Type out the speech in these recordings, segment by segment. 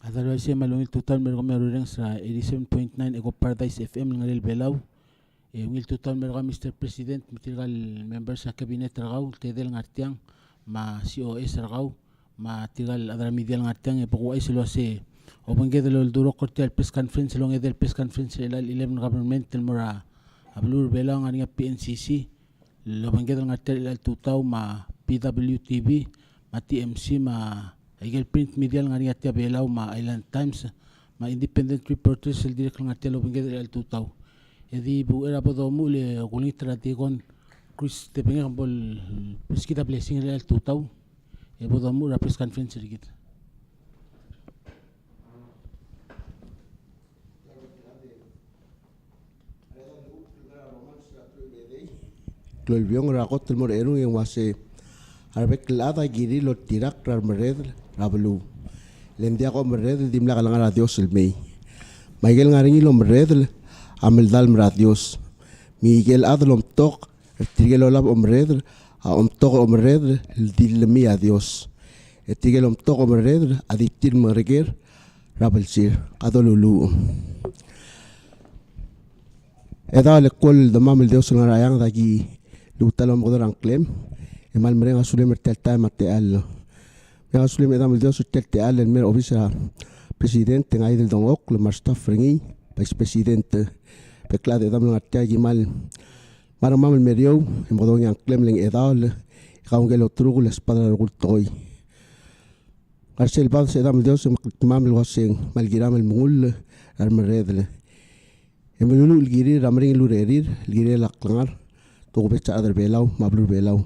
Otherwise, malungil total meron kami sa 87.9 Eco Paradise FM ng Belaw. Ngil total meron kami Mr. President, material member sa cabinet ragaw, tedel ngartiang, ma COS ragaw, ma tigal adara media ngartiang, pakuay silo si Obangge del Duro Cortel Press Conference, long edel Press Conference, ilal 11 government, mura ablur Belaw nga PNCC, Obangge del ngartiang ilal tutaw, ma PWTV, ma TMC, ma Igel print media nga niya Belaw, ma Island Times, ma independent reporters, el direct nga tiya Obangge del tutaw. Edi bu era po domu le kulit terati kon Chris te pengen bol kita blessing le tutaw e po domu ra press conference rigit Kloy biong rakot tel moreno yang wase arbek lada giri lo tirak rar mered rablu lendia ko mered dimla kalanga Dios el mei Michael ngaringi lo mered Amel dal merat Dios. Miguel adlom tok, tigel olap omredr, tok omredr, dilmi a Dios. Tigel tok omredr, adiktir mereger, rabelsir, adolulu. Eda le kol damam el Dios ngarayang dagi lutalom godorang klem. Emal mereng asule mertel tay mateal. Mereng asule medam el Dios tel teal el mer obisa presidente ngai del dongok le marstaf frengi, vice presidente Peklade dam ngartia gimal maramam el merio en bodong yang klemling edal kaungel otrugul espada rugul toy Marcel bad se dam Dios mam el waseng malgiram el mungul ar meredle emelulu el giri ramring lurerir el giri laklangar to becha adar Belaw mablur Belaw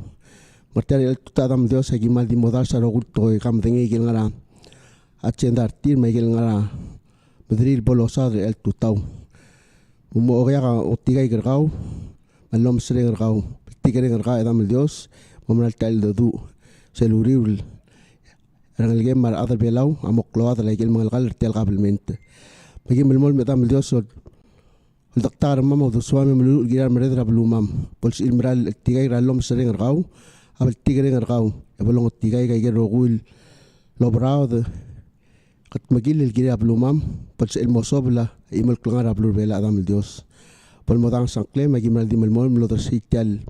martia el tuta dam Dios gimal di modal sa rugul toy kam dengi gil ngara achendar tir megel ngara bedril bolosad el tutaw Umo oya ka otigay gergau, malom sere gergau, tigere gergau edam el Dios, momal tal dodu, seluriul, erang el game mar adar Belaw, amok lo adar lagi el mangal tel kabelmente. Bagi melmol medam el Dios, el doktor mama udah suami melulu girar meredra belumam, pols ilmral tigay ralom sere gergau, abel tigere gergau, ebolong tigay kay gerogul, lobrau de kat magil el gira belumam, pols el mosobla imel klungar ablur Bela adam el Dios. Pol modang sangkle magi mal di melmol melodar sital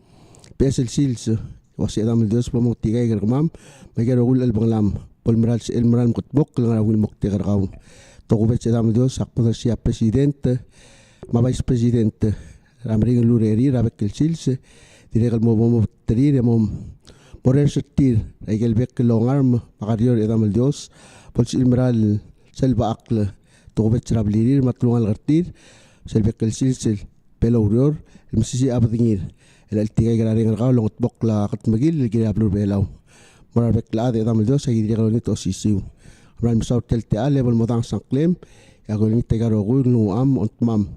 pesel sils wasi adam el Dios pomok tigay gergam magi rogul el banglam pol meral el meral kutbok klungar wil mokte gergau. Tokubet adam el Dios akpodar sia presidente ma vice presidente ramring lureri rabek el sils diregal mo mo terir mom porer setir egel bek longarm magarior adam el Dios pol el meral selba akle Tokubet rablirir matlungal gartir selbek el silsil pelawrior el masisi abadingir el tigay gararing argaw longot bokla katmagil el gira ablur Belaw morar bekla de dam el Dios ay dirigalo nito sisiu ran misaw tel teal level modang sangklem yagol ni tegaro gul nu am ontmam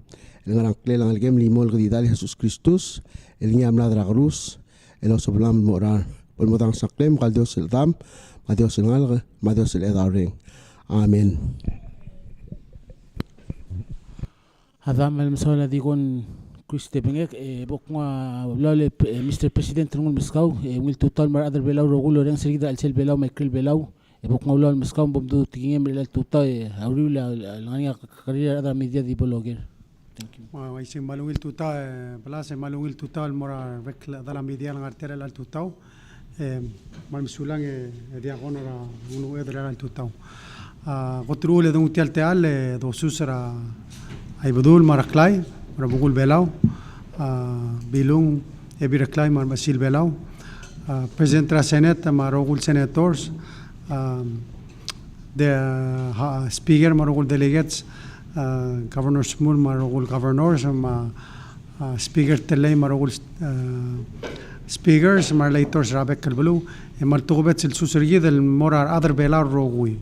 el ngarang klelang el gem limol gdidal Jesus Kristus el niam ladra cruz el osoblam morar pol modang sangklem kal Dios el dam ma Dios el ngal ma Dios el edaring amen Adam el masala digon Chris te bengek bok nga lole Mr. President ngul miskaw ngil total mar adar Belaw rogulo reng sergida al sel Belaw Michael Belaw bok nga lole miskaw bomdu tingem el tuta awri la ngania career adar media di blogger. Thank you. Wa isi malungil tuta plus malungil tuta al mora vek adar media ngartera al tuta mal misulang dia honora unu edra al tuta qotru le dun tel tel do susra ay بدول ماركلاي ربقول بلاو بيلون ابيركلاي مار مسيل بلاو بريزنترا سينات مارغول سيناتورز the speaker marugul delegates governor small marugul governors speaker telay marugul speakers marlators rabek kalbulu martugubet silsusrigi del morar other belar rogui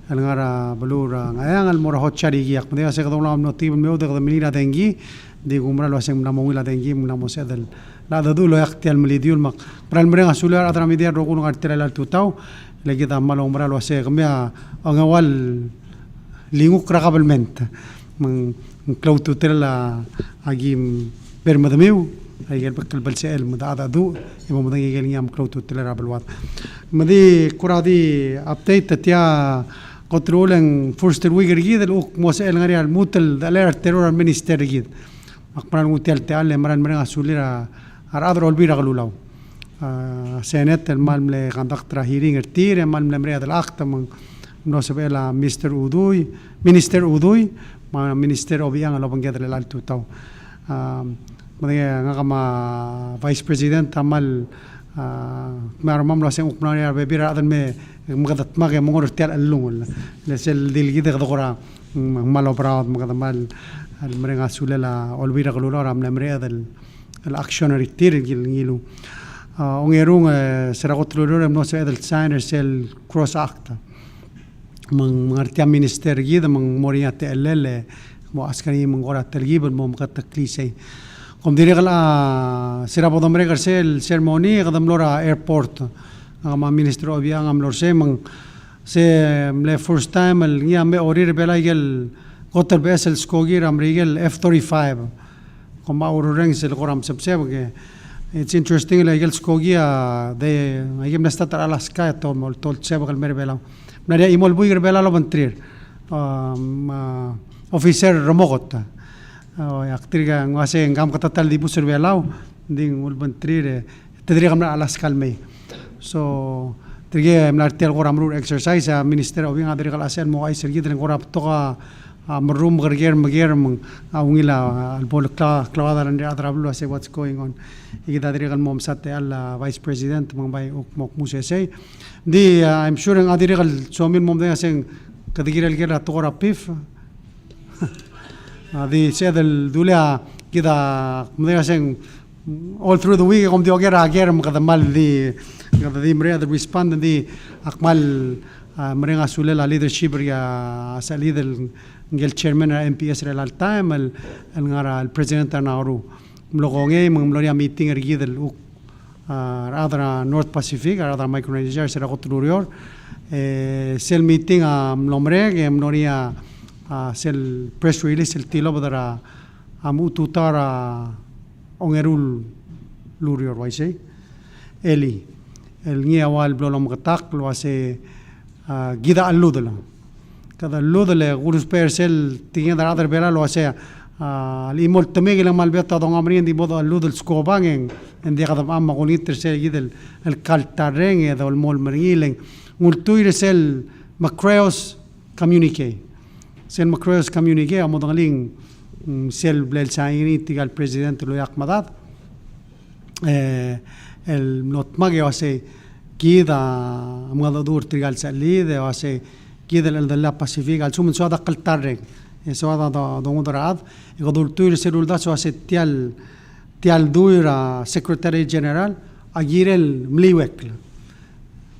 الغرا بلورا غيان المره هوتشاري يق بدي اسيق دولا ام نوتيب ميو دغ ملينا دنجي دي غمرا لو سيم نامويلا دنجي منامو سدل لا دو لو يختي المليديو المق برال مريغا سولار ادرا ميديا روغون غارتيرال التوتاو لقي دا مالو عمرا لو سيق ميا اغوال لينغو كراغابلمنت من كلو توتيلا اجيم بيرمدميو هي البكل بالسائل مدعدا دو يبقى مدن يجي يام كلو توتيلا رابلوات مدي كرادي ابديت تيا قطرولن فرست الويجر جيد الأوك موسى الغري الموتل دلير الترور المينستر جيد أقبل الموتل تعلم مران مران سوليرا أرادر البيرا غلولاو سنت المال ملي غندقترا هيرينغ تير المال ملي مرياد الأخت من نوسب إلى مينستر أودوي ما مينستر أوبيان لو بنجدر الالتو تاو مديا غما فايس بريزيدنت عمل ما رمم لسه مقنعي ببيرا هذا ما مقدت ما مغور تيال اللون لسه ديل جد غدغورا مالو براود مقدم مال المريغا سوللا البيرا غلولا رام مرياد الأكشنري تير جيلو ونيرون سرقت لورم نو سيد الساينر سيل كروس أكتا من مرتيا مينستر جيدا من موريا تقلل مو عسكري من غورا تلجيب المهم قد تكليسي قم ديري غلا سيرا بودم ريغر سيل سيرموني غدم لورا ايربورت ما مينستر اوبيا غام لور سي من سي ملي فورست تايم اليا مي اورير بلا يل قطر بيسل سكوغير امريكال اف 35 قم اورو رينجز الغرام سبسيبك It's interesting like el Skogia de ayem nesta tra la sky tol tsebal merbela nadia imol buir bela lo bantrir officer romogota aktriga ngase ngam kata tal di busur belao ding ul bantrir tedri gamna ala skalme so trige mlartel goram ru exercise minister obing adri gal asen mo ay sergi den gorap toka merum gerger awngila albol clavada and atrablo say what's going on igita dirigal mom sate al vice president mang bay mok musese di I'm sure ang adirigal somin mom de aseng kadigiral gera togora pif di sedel dulia kida mom de aseng all through the week kom di ogera ager makadamal di mrea the respond di akmal mrenga sulela leadership ya sa leader ngel chairman MPS rel al time el ngara el president nauru mlogongay mloria meeting ergidel uk radra North Pacific radra Micronesia sera gotlurior sel meeting mlomre mloria sel press release el tilo badara amututara ongerul lurior waise eli el ngiawal blolom gatak lo ase gida alludela kada ludele gurus persel tinga dar bela lo sea limol temege la malbeta don amrin di bodo ludel skobangen en de kada amma goniter se gidel el kaltareng e dol mol merilen multuire sel macreos communique sel macreos communique amodalin sel blel saini tigal president lo yakmadat el notmage ase gida amadadur tigal salide ase كده الدلة باسيفيك على شو سواء دقل تارك سواء دون دراد يقدر تقول سيرول ده سواء تيال دويرا سكرتاري جنرال أجيرل مليوكل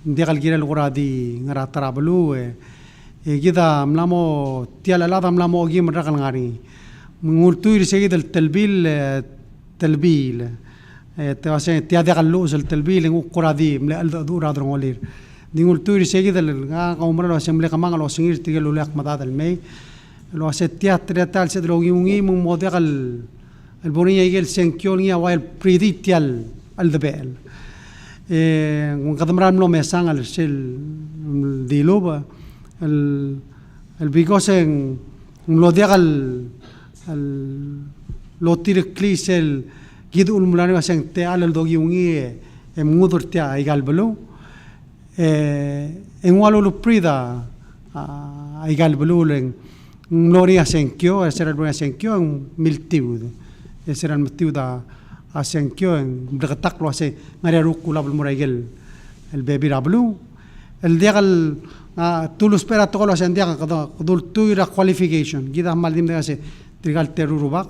ديال جيرل غرادي غرا ترابلو كده ملامو تيال هذا ملامو أجي من رجل غاري نقول تقول سيد التلبيل تواسين تيال دقل لوز التلبيل غرادي ملا دور هذا غولير نقول توري سيد العمر لو سملك ما لو سنير تيجي لو لك مداد المي لو ستيات تريتال سيد لو يونغي من موديل البونية يجي السنكيونيا وايل بريديتيال الدبل وقدم رام لو مسان على الشيل ديلوبا البيجوسن موديل لو تير كليسل جدول ملاني وسن تيال الدوغي يونغي مودر تيا يقال بلو en walo luprida igal belulen gloria senkio esera gloria senkio en miltiud esera miltiuda asenkio en brgatak lo ase ngare rukula bel muragel el baby rablu el dial tulus pera tolo asen dia qadul tuira qualification gida mal dim de ase trigal terurubak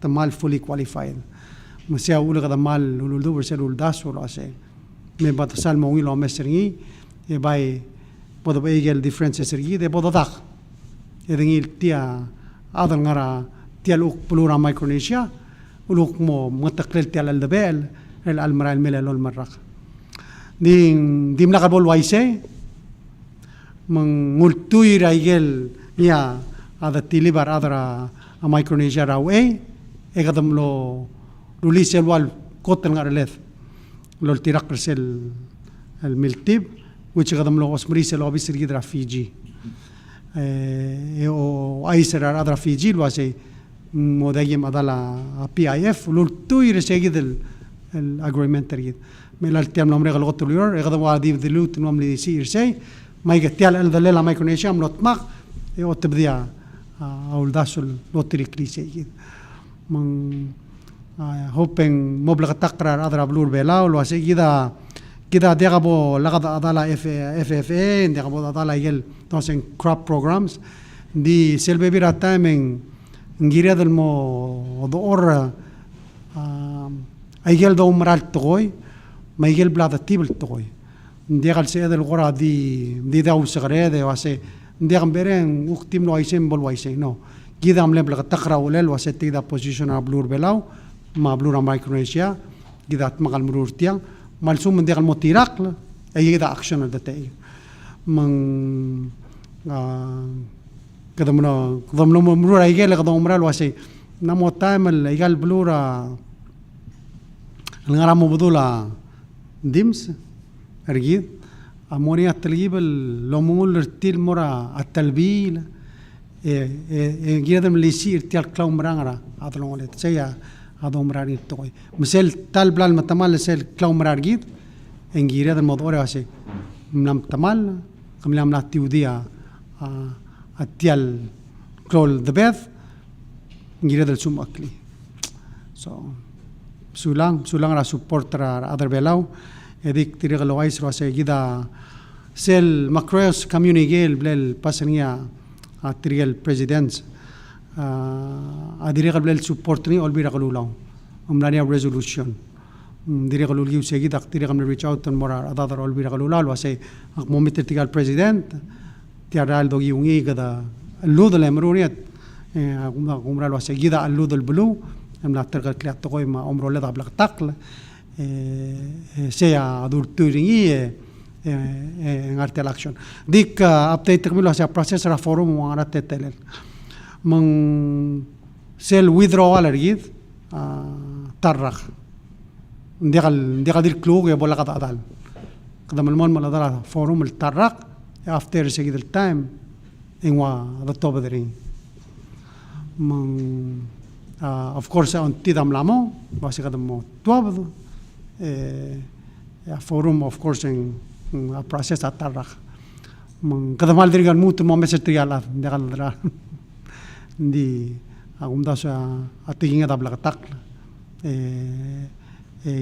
tamal fully qualified musia ul qada mal ulul versel ul das lo ase me batasal mo ngilo meserngi e bai bodo beigel difference sergi de bodo dak edengil tia adal ngara tia luk plura Micronesia uluk mo mataklel tia al debel el almara el mela lol marrak dim la kabol waise mengultui raigel ya ada tilibar adara a Micronesia rawe e gadam lo lulisel wal kotel ngareleth lol tirak persel الملتب which قدم له اسمري سلوبي سرقة Fiji o aiser adra Fiji wase modagim adala PIF lultu iresegid el agreement tergid melal tiam nomre gal gotulur egada wadi dilut nomli sir say ما يقتل الدليل ما يكون يشام نطمق وتبديا أو الداسل لوتري كليسي من hoping مبلغ تقرر أضرب لور بلا والواسي كذا ديغابو لقد أضالا FFA ديغابو أضالا يل توسين crop programs دي سلبي بيرا تايمين نجيريد المو دور أيجل دو مرال تغوي ما يجل بلاد تيبل تغوي نديغال سيد الغرا دي داو سغريده واسي نديغم بيرين وقتيم لو ايسين بول وايسين نو كيدا ملبلغ تقرا ولل واسي تيدا بوزيشن بلور بلاو ما بلور مايكرونيسيا كيدا تمغال مرورتيا مالسوم نديغال موتيراقل اي دا اكشن دتاي من كذا من مرور ايجل قدام مرال واسي نمو تايم الايجال بلورا الغرام بدولا ديمس أرجيد أموري التلجيب اللومول ارتيل مرا التلبيل جيدا من اللي يصير تيال كلاو مرانغرا هذا لون تسيا هذا مراني توي مثل تال بلال متمال سيل كلاو مرارجيد إنجيل هذا الموضوع راسي منام تمال كملام لا تيوديا التيال كلول دبث إنجيل هذا السوم أكلي سولان را سبورتر أدر بلاو هذيك طريقة لوايس راسي جدا سيل ماكروس كميونيجيل بلال باسنيا طريقة البريزيدنت طريقة بلال سبورتني أول بيرا قلولاو أمرانيا ريزولوشن طريقة لولجيو سيجدا طريقة من ريتش أوت مرة أدادر أول بيرا قلولاو واسي مومنت طريقة البريزيدنت تيارال دوغي يونغي كذا اللود الأمرونيات عمره واسي جدا اللود البلو أملا ترجع كليات تقوي ما عمره لذا بلغ تقل سيا دور توريني نارتل أكشن ديك أبتدي تكمل هسه process فورم وانا تتلل من سيل withdrawal رجيد ترخ ديال الكلوغ يبغى لقط أدال قدام المون مال أدال فورم الترخ after سيجد التايم إنوا the top of the ring من of course on تيدام لامو بس قدام توابد forum of course in a process atarrak kada mal dirigan mutu mo message triala degal dra di agumda sa atinga dabla tak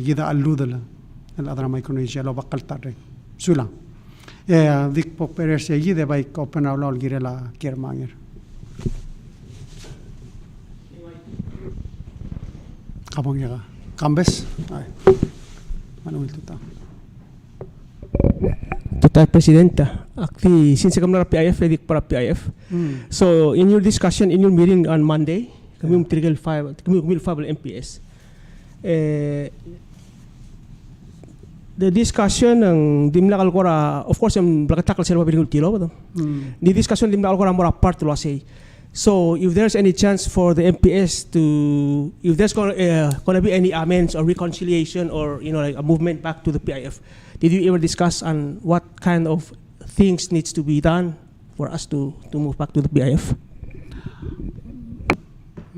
gida alludala el adra micronesia lo bakal tarre sula dik popere se gide by open aula girela kermanger kabang ya kambes ay Manuel Total Presidenta, actually, since I'm not a PIF, edik para PIF. So, in your discussion, in your meeting on Monday, kami file MPS. The discussion ng dimla kalkora, of course, yung blakatakal sila mabiling ultilo, ba? The discussion dimla kalkora mora part to say. So, if there's any chance for the MPS to, if there's going to be any amends or reconciliation or, you know, like a movement back to the PIF, did you ever discuss on what kind of things needs to be done for us to move back to the PIF?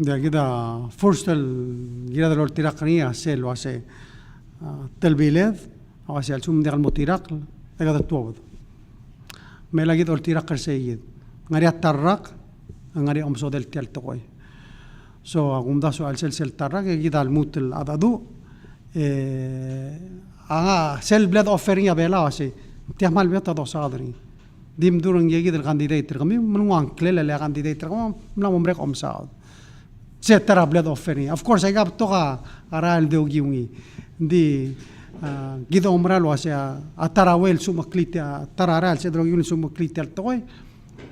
كده فرصة الجيرة الأولتراقية سيل واسي تلبيلاد واسي السوم ديال المطيراق هذا التوابد ما لا جد أولتراق سيد غير التراق غير أمسود التيال تقوي so أقوم ده سؤال سلسلة التراق جد الموت الأدادو سيل بلاد أوفرينيا بلا واسي تحمل بيتا دو صادرين ديم دورن يجد الكانديدات رقمي من وان كليل اللي كانديدات رقم من عمرك أمساد ترى بلاد أوفرني of course أيقاب توقع أرال دوجيوني دي جدا عمرال واسع أترى ويل سوم كليت ترى أرال سيدرو يوني سوم كليت التوي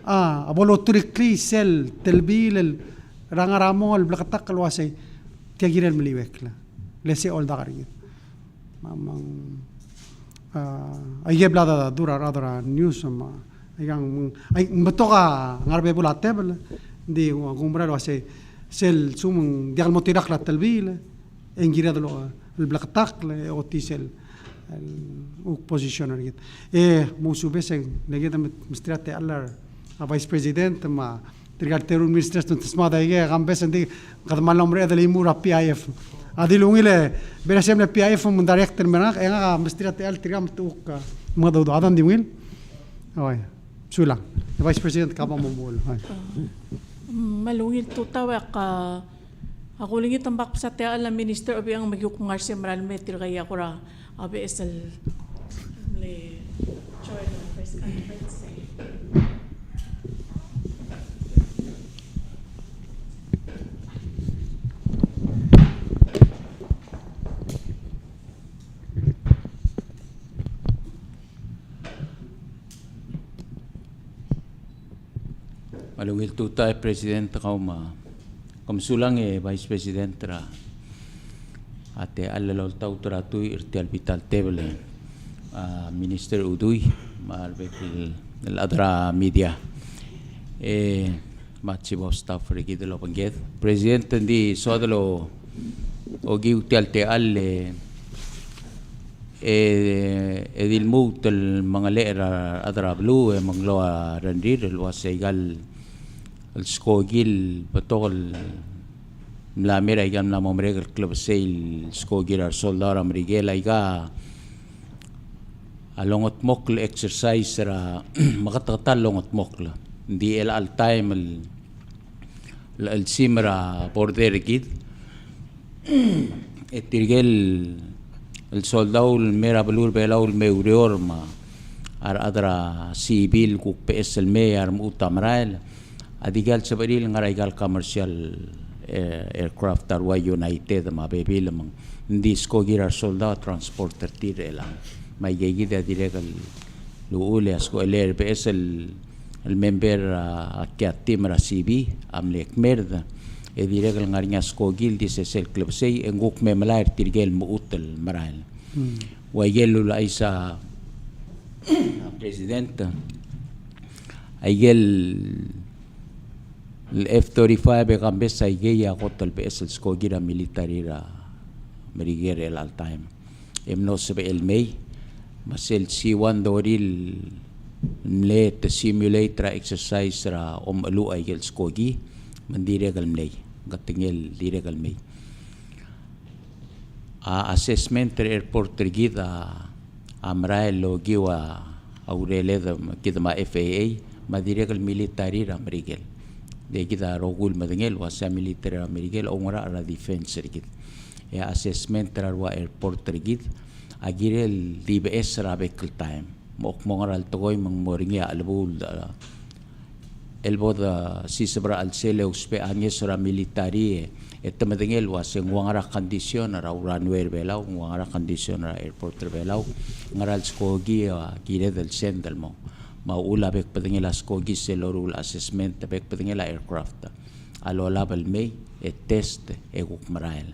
أبولو تريكلي سيل تلبيل رانغرامول بلقتق الواسع تجير المليوكلا لسه أول دارين أيجاب لا دورا رادرا نيوز ما أيان بتوقع غربي بولاتبل دي عمرال واسع سيل سوم ديال المطيرق للتلبيل انجيرا دلو البلقطاق او تيسل او بوزيشنر جيت موسو بس لقيت مسترات الله Vice President ma trigal terun ministers tun tismada ige gambes andi kadman lomre adali mura PIF adilungile berasem le PIF mun director menak enga mestira tel tirgam tuk mado adan dimil oy sulang Vice President kapa momol malungil tutawa ka ako lingi tambak sa tel la minister obi ang magyukungar si maral metir kaya ko ra abi esal le choy first conference Malungil tuta President kauma sulang Vice President ra ate alalol tau tratu irtial vital table Minister Uduy marbekil adra media machibo staff regidelo pangged President di sodalo ogi utial te alle edil mut el mga lera adra blue mangloa rendir el wasaigal el skogil batol mlamira igam na momreg el club sale skogil ar soldar amrigela iga alongot mokl exercise ra makatatal longot mokla di el al time el simra border gid etirgel el soldado el mera blur belaul meurior ma ar adra civil ku ps el mayor mutamrael adigal sabaril ngarigal commercial aircraft arwa United ma bebil mang ndi skogira soldado transporter tirela may gigida diregal luule asko el ps el member akyatim ra CB amlek merda diregal ngarinya skogil di sel club sei enguk memlair tirgel muutel maral wayelu la isa president aygel el F-35 gambes ay gaya kotal PS skogira military ra merigere el all time emno sebe el may masel C1 doril mlet simulate ra exercise ra alu ay gel skogi mandiregal mlay gatingel diregal may assessment airport tergida amrael logiwa aurele kida ma FAA madiregal military ra merigel de kita rogul madengel wasa military amerigel ongora ara defense rigid ya assessment ra airport rigid agirel DBS ra bekal time mok mongaral togoy mang moringia albul elboda sisabra al sele uspe anyes ra military madengel wasa ngwangara condition ra runway belaw ngwangara condition ra airport belaw ngaral skogi gire del sendal mo maula bek padengela skogi selorul assessment bek padengela aircraft alola balmei test guk marael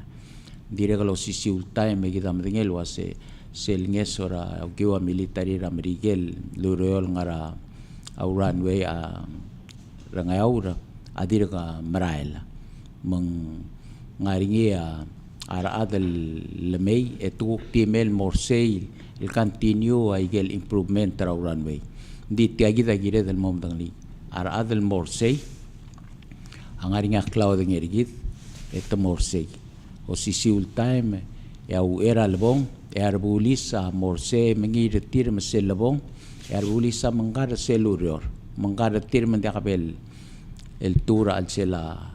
diregalo sisiul time gidam dengel wase selngesora giwa military ra merigel lurol ngara au runway rangayaura adirga marael mang ngaringi ara adal lemei etu timel morsei il continue aigel improvement ra runway di tiagida gire del mom dangli ar adel morsei angaringa cloud ngerigit et morsei o sisiul time au era lebong arbulisa morse mengir tir mesel lebong arbulisa manggar selurior manggar tir mendakabel el tura al sela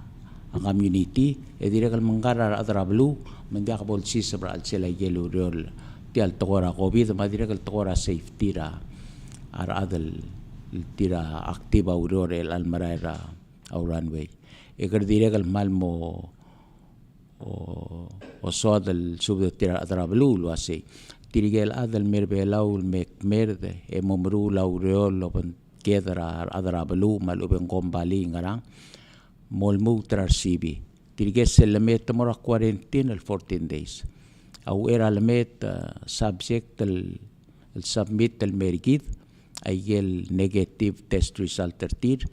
community diregal manggar adra blue mendakabol sisabra al sela gelurior tial tokora covid madiregal tokora safety ra ar adal tira activa aurora el almaraira auranway egar diregal malmo o sodal sub tira adrablu lo así tirigel adal merbelau merde e momru laureol open kedra adrablu mal open gombali ngarang molmu trarsibi tirigel selamet mora quarantine el 14 days au era lemet subject el submit el mergid aigel negative test result tertir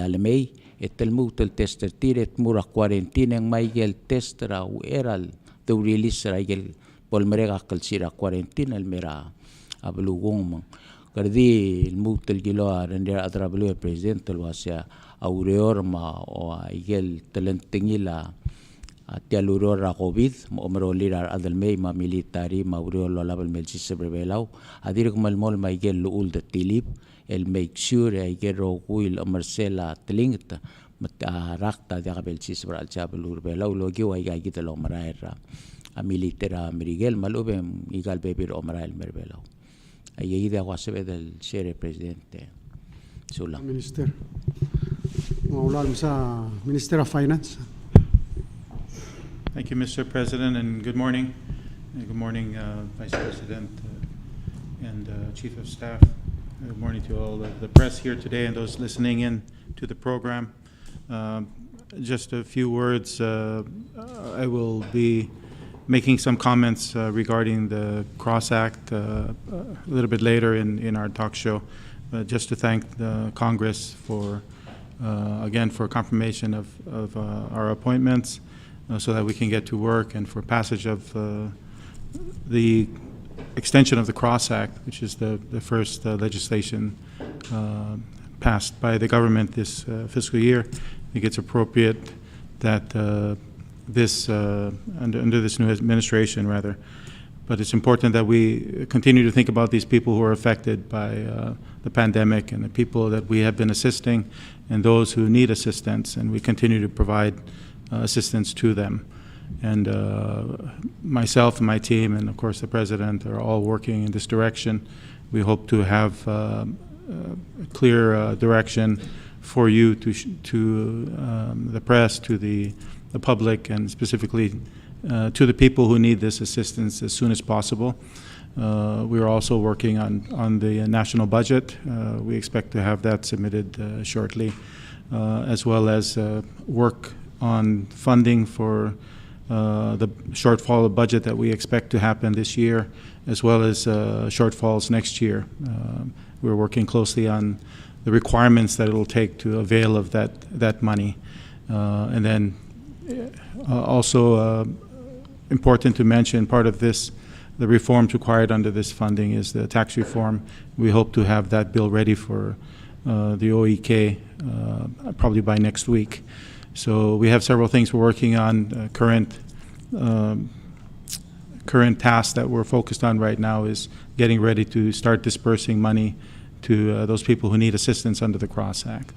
alemei etelmut el test tertir et mura quarantine ang maigel test ra eral to release ra aigel polmerega kalsira quarantine el mera ablugong Kardi الموت الجلوه رندير أدرابلو البريزيدنت الواسع أوريور ما أو إيجل تلنتينيلا tialuro ra COVID mo omroli ra adalmei ma militari ma uriol lola bel melsi sebrebelau adir kumal mol ma igel luul de tilip el make sure igel ro kuil amersela tlingt mat rakta de bel si sebral chabelur belau logi wa iga gita lo maraira a militera mirigel malube igal bebir omrael merbelau ay ida wasebe del sere presidente sula Minister. Maulan sa Minister of Finance. Thank you, Mr. President, and good morning. Good morning, Vice President and Chief of Staff. Good morning to all the press here today and those listening in to the program. Just a few words. I will be making some comments regarding the Cross Act a little bit later in our talk show. Just to thank the Congress for, again, for confirmation of our appointments. So that we can get to work, and for passage of the extension of the Cross Act, which is the first legislation passed by the government this fiscal year. I think it's appropriate that under this new administration, rather, but it's important that we continue to think about these people who are affected by the pandemic and the people that we have been assisting and those who need assistance, and we continue to provide assistance to them. And myself and my team and of course the President are all working in this direction. We hope to have a clear direction for you to the press, to the public, and specifically to the people who need this assistance as soon as possible. We are also working on the national budget. We expect to have that submitted shortly, as well as work on funding for the shortfall of budget that we expect to happen this year, as well as shortfalls next year. We're working closely on the requirements that it will take to avail of that money. And then also important to mention, part of this, the reforms required under this funding is the tax reform. We hope to have that bill ready for the OEK probably by next week. So we have several things we're working on. Current task that we're focused on right now is getting ready to start dispersing money to those people who need assistance under the Cross Act.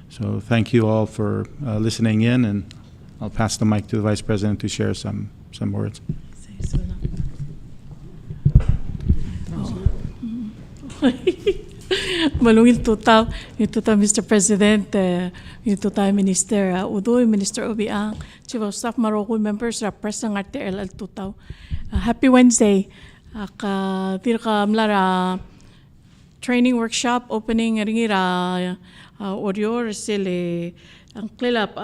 So thank you all for listening in, and I'll pass the mic to the Vice President to share some words. Malungil tutaw, Mr. President, tutaw Minister Udoy, Minister Obiang, Chief of Staff Maroko members, press ng RTL al tutaw. Happy Wednesday. Ka mlara training workshop opening ringira orior sile ang CLILAP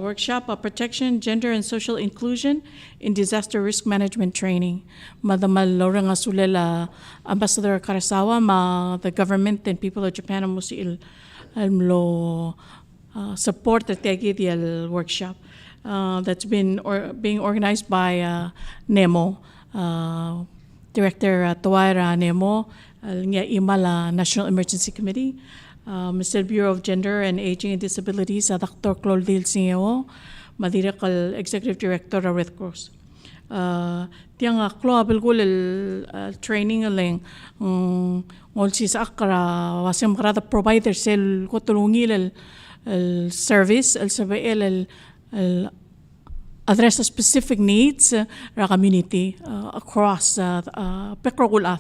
workshop protection, gender and social inclusion in disaster risk management training. Madamal lorang asulela Ambassador Karasawa, the government and people of Japan musi lo support the tegi workshop that's been being organized by NEMO, Director Tawaira NEMO, Imala National Emergency Committee, Mr. Bureau of Gender and Aging and Disabilities, Dr. Clotilde Singeo, Madirakal Executive Director of Red Cross. Tiang aklo abilgul training aling ngolsi sa akra wasem karada provider sel kotulungil el service el sabael el address the specific needs ra community across pekrogul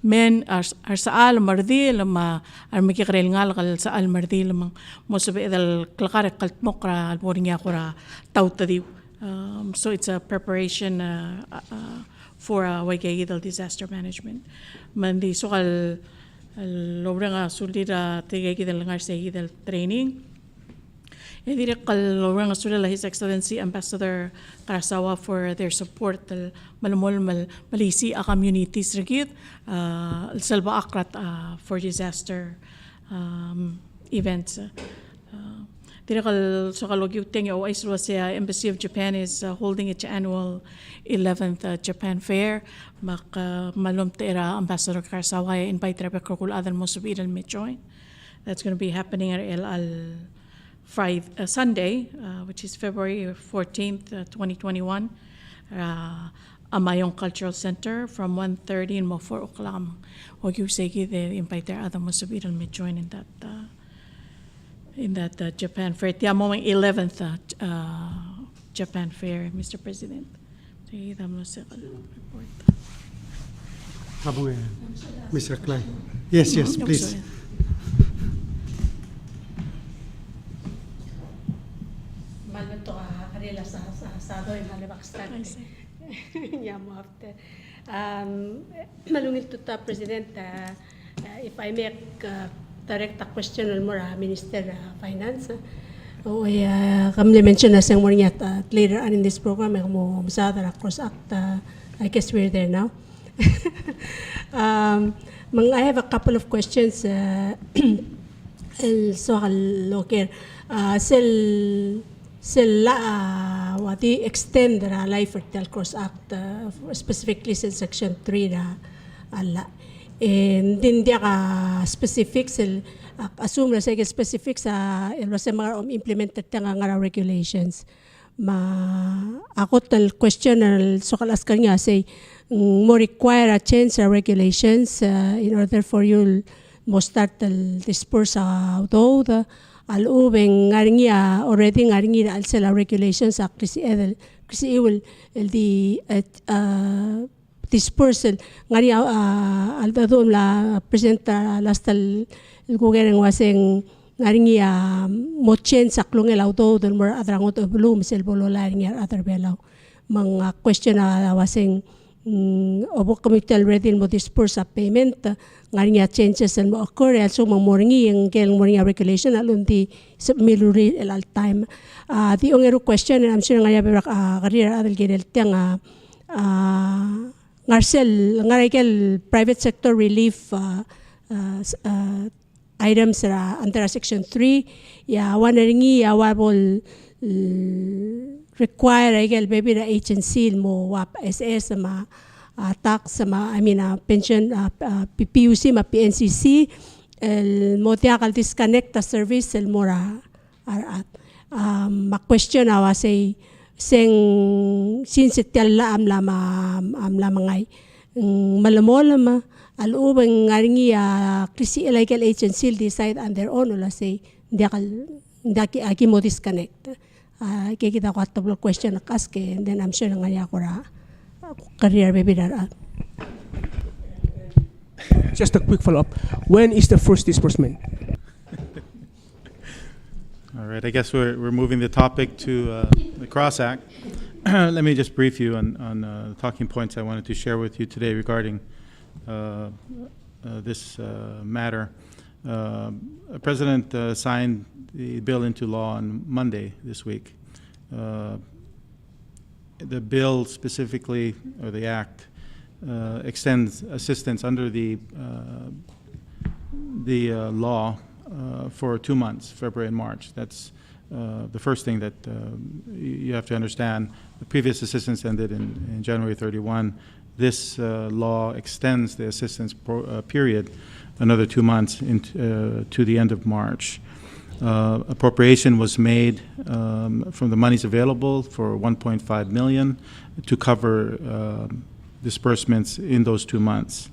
men ar saal mardi lama ar mikikrel ngal kal saal mardi lamang mo sabi dal klakar kaltmokra alboring yakura tautadi. So it's a preparation for waygayidal disaster management. Mandi so kal lobrang sulira tigayidal ngar sayidal training. Direct kalorang sulila His Excellency Ambassador Karasawa for their support malamol malisi a communities regit salba akrat for disaster events. Tirakal Sokaloguteng o Aisrwasea Embassy of Japan is holding its annual 11th Japan Fair. Mak malum tera Ambassador Karsawaya invite Rebecca Kul other most of Idal may join. That's going to be happening at El Friday, Sunday, which is February 14th, 2021. Amayong Cultural Center from 1:30 and 4 o'clock. Wag you say they invite their other most of Idal may join in that Japan Fair. The 11th Japan Fair, Mr. President. Mr. Klein. Yes, please. Malunto ka kanila sa asado yung halibakstag. Yamo after. Malungil to President, if I make direct a question on more Minister Finance. Kami mention na siyang morning at later on in this program, mo masada cross act. I guess we're there now. I have a couple of questions. So local what they extend the Life for Tel Cross Act specifically in Section 3 na ala. And din dia ka specifics assume na sa specifics sa mga implemented nga regulations. Ako tal question so kalas kanya say mo require a change sa regulations in order for you mo start disperse though the alubeng ngaringia already ngaringia al sela regulations sa kasi will the dispersal ngari aldadom la presenta last el gugeren waseng ngaringia mo change sa klong el auto don more adrangot of bloom sel bolola ngaringia other belaw mga question waseng obo committee already mo disperse sa payment ngaringia changes and mo occur also mga moringi yung kel moringi regulation alun di miluri el all time the only question and I'm sure ngaya berak career adel gedel tiang Marcel, ngarikel private sector relief items under Section 3, wanaringi wabol require igel baby na agency mo wap SS ma tax ma pension PPUC ma PNCC el motiakal disconnect the service el mora arat ma question awa say seng sinsetella amla mangay malamolama alubang ngaringi krisi illegal agency decide on their own la say ndaki aki mo disconnect kikita ko atoblo question akaske and then I'm sure ngaya ko ra career baby dar. Just a quick follow up. When is the first disbursement? All right, I guess we're moving the topic to the Cross Act. Let me just brief you on the talking points I wanted to share with you today regarding this matter. The President signed the bill into law on Monday this week. The bill specifically, or the act, extends assistance under the law for 2 months, February and March. That's the first thing that you have to understand. The previous assistance ended in January 31. This law extends the assistance period another 2 months to the end of March. Appropriation was made from the monies available for $1.5 million to cover disbursements in those 2 months.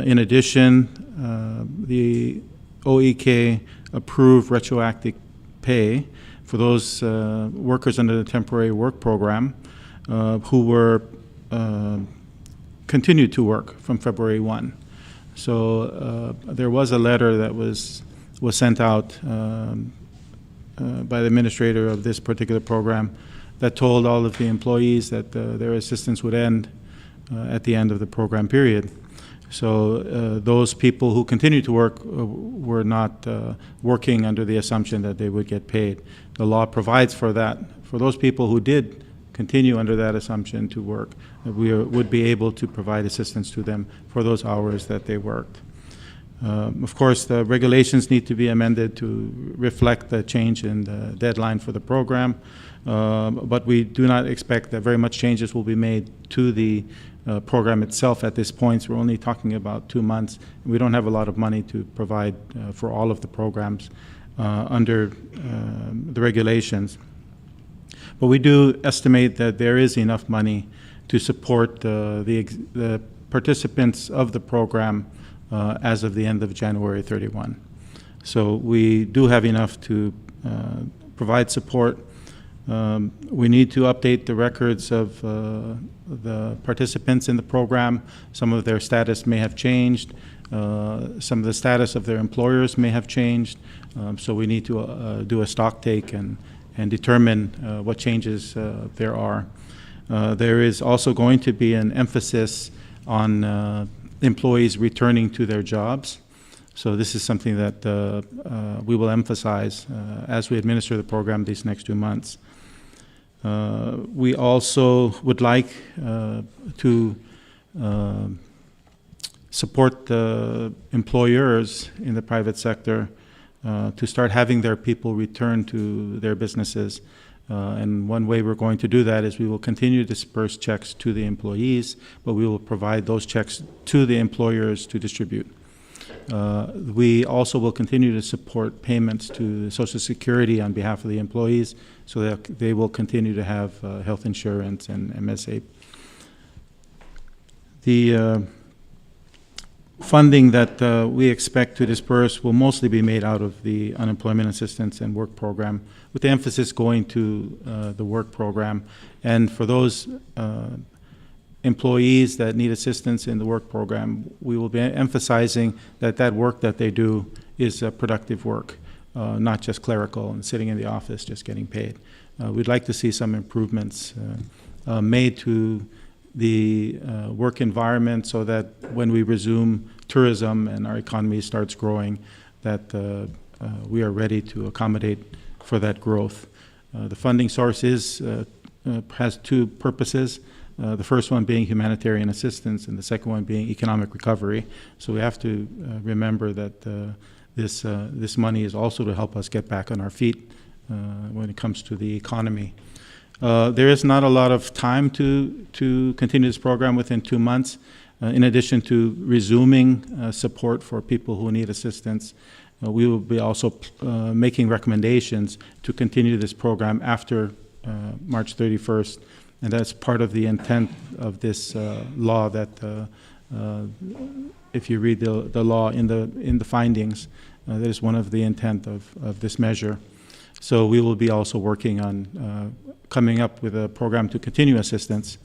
In addition, the OEK approved retroactive pay for those workers under the temporary work program who were continued to work from February 1. So there was a letter that was sent out by the administrator of this particular program that told all of the employees that their assistance would end at the end of the program period. So those people who continued to work were not working under the assumption that they would get paid. The law provides for that. For those people who did continue under that assumption to work, we would be able to provide assistance to them for those hours that they worked. Of course, the regulations need to be amended to reflect the change in the deadline for the program, but we do not expect that very much changes will be made to the program itself at this point. So we're only talking about 2 months. We don't have a lot of money to provide for all of the programs under the regulations. But we do estimate that there is enough money to support the participants of the program as of the end of January 31. So we do have enough to provide support. We need to update the records of the participants in the program. Some of their status may have changed. Some of the status of their employers may have changed. So we need to do a stock take and determine what changes there are. There is also going to be an emphasis on employees returning to their jobs. So this is something that we will emphasize as we administer the program these next 2 months. We also would like to support the employers in the private sector to start having their people return to their businesses. And one way we're going to do that is we will continue to disperse checks to the employees, but we will provide those checks to the employers to distribute. We also will continue to support payments to Social Security on behalf of the employees so that they will continue to have health insurance and MSA. The funding that we expect to disperse will mostly be made out of the Unemployment Assistance and Work Program, with the emphasis going to the work program. And for those employees that need assistance in the work program, we will be emphasizing that that work that they do is productive work, not just clerical and sitting in the office just getting paid. We'd like to see some improvements made to the work environment so that when we resume tourism and our economy starts growing, that we are ready to accommodate for that growth. The funding source has 2 purposes. The first one being humanitarian assistance and the second one being economic recovery. So we have to remember that this money is also to help us get back on our feet when it comes to the economy. There is not a lot of time to continue this program within 2 months. In addition to resuming support for people who need assistance, we will be also making recommendations to continue this program after March 31st. And that's part of the intent of this law that, if you read the law in the findings, that is one of the intent of this measure. So we will be also working on coming up with a program to continue assistance.